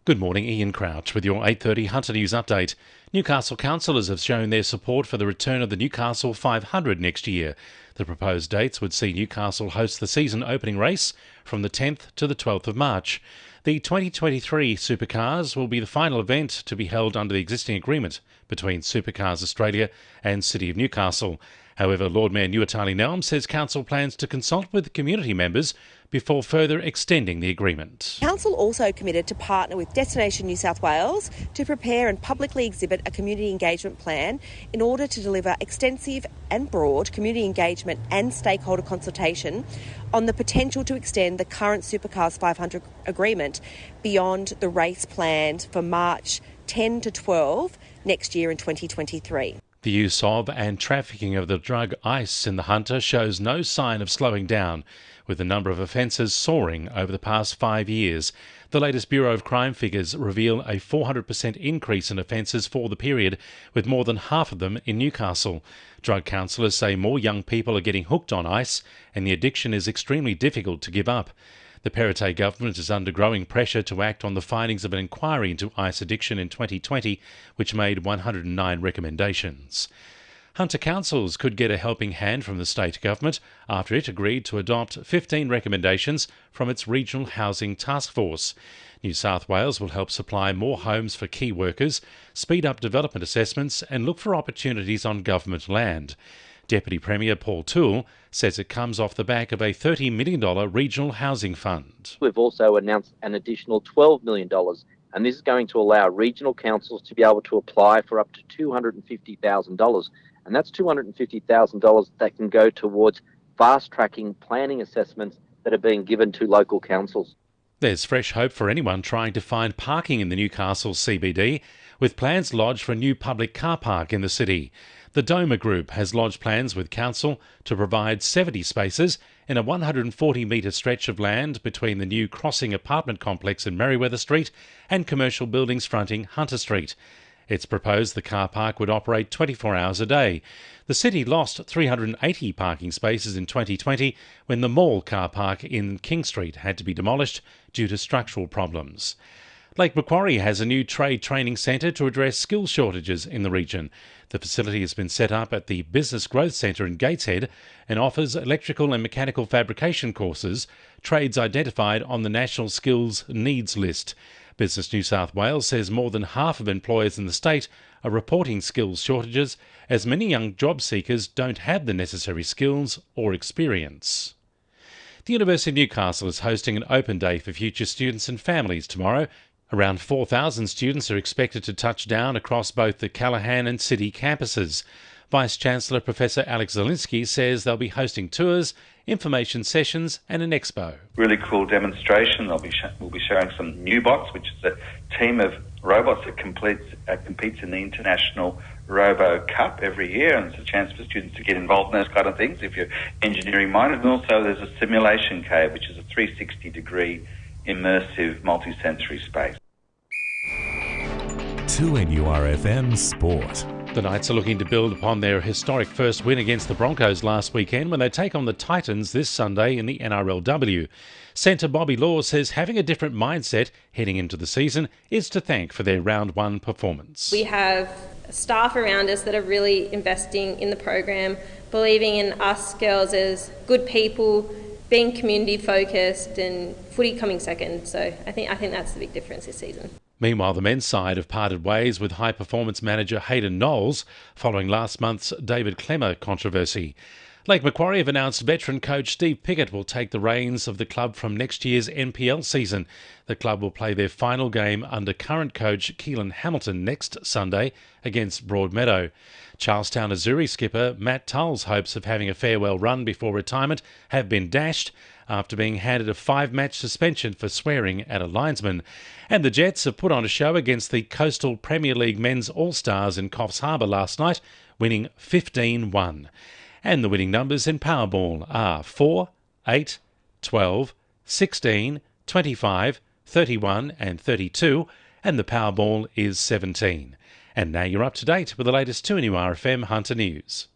Good morning, Ian Crouch with your 8:30 Hunter News update. Newcastle councillors have shown their support for the return of the Newcastle 500 next year. The proposed dates would see Newcastle host the season opening race from the 10th to the 12th of March. The 2023 Supercars will be the final event to be held under the existing agreement between Supercars Australia and City of Newcastle. However, Lord Mayor Nuatali Nelm says council plans to consult with community members before further extending the agreement. Council also committed to partner with Destination New South Wales to prepare and publicly exhibit a community engagement plan in order to deliver extensive and broad community engagement and stakeholder consultation on the potential to extend the current Supercars 500 agreement beyond the race planned for March 10 to 12 next year in 2023. The use of and trafficking of the drug ice in the Hunter shows no sign of slowing down, with the number of offences soaring over the past 5 years. The latest Bureau of Crime figures reveal a 400% increase in offences for the period, with more than half of them in Newcastle. Drug counsellors say more young people are getting hooked on ice, and the addiction is extremely difficult to give up. The Perrottet government is under growing pressure to act on the findings of an inquiry into ice addiction in 2020, which made 109 recommendations. Hunter councils could get a helping hand from the state government after it agreed to adopt 15 recommendations from its Regional Housing Task Force. New South Wales will help supply more homes for key workers, speed up development assessments and look for opportunities on government land. Deputy Premier Paul Toole says it comes off the back of a $30 million regional housing fund. We've also announced an additional $12 million, and this is going to allow regional councils to be able to apply for up to $250,000. And that's $250,000 that can go towards fast-tracking planning assessments that are being given to local councils. There's fresh hope for anyone trying to find parking in the Newcastle CBD, with plans lodged for a new public car park in the city. The Doma Group has lodged plans with Council to provide 70 spaces in a 140-metre stretch of land between the new Crossing apartment complex in Merriweather Street and commercial buildings fronting Hunter Street. It's proposed the car park would operate 24 hours a day. The city lost 380 parking spaces in 2020 when the mall car park in King Street had to be demolished due to structural problems. Lake Macquarie has a new trade training centre to address skill shortages in the region. The facility has been set up at the Business Growth Centre in Gateshead and offers electrical and mechanical fabrication courses, trades identified on the National Skills Needs List. Business New South Wales says more than half of employers in the state are reporting skills shortages, as many young job seekers don't have the necessary skills or experience. The University of Newcastle is hosting an open day for future students and families tomorrow. Around 4,000 students are expected to touch down across both the Callaghan and City campuses. Vice-Chancellor Professor Alex Zielinski says they'll be hosting tours, information sessions and an expo. Really cool demonstration. We'll be showing some NewBots, which is a team of robots that competes in the International Robo Cup every year, and it's a chance for students to get involved in those kind of things if you're engineering minded. And also there's a simulation cave, which is a 360-degree immersive multi-sensory space. 2NURFM Sport. The Knights are looking to build upon their historic first win against the Broncos last weekend when they take on the Titans this Sunday in the NRLW. Centre Bobby Law says having a different mindset heading into the season is to thank for their round one performance. We have staff around us that are really investing in the program, believing in us girls as good people, being community focused and footy coming second. So I think that's the big difference this season. Meanwhile, the men's side have parted ways with high-performance manager Hayden Knowles following last month's David Clemmer controversy. Lake Macquarie have announced veteran coach Steve Pickett will take the reins of the club from next year's NPL season. The club will play their final game under current coach Keelan Hamilton next Sunday against Broadmeadow. Charlestown Azzurri skipper Matt Tull's hopes of having a farewell run before retirement have been dashed after being handed a 5-match suspension for swearing at a linesman. And the Jets have put on a show against the Coastal Premier League men's All-Stars in Coffs Harbour last night, winning 15-1. And the winning numbers in Powerball are 4, 8, 12, 16, 25, 31 and 32, and the Powerball is 17. And now you're up to date with the latest 2NURFM Hunter News.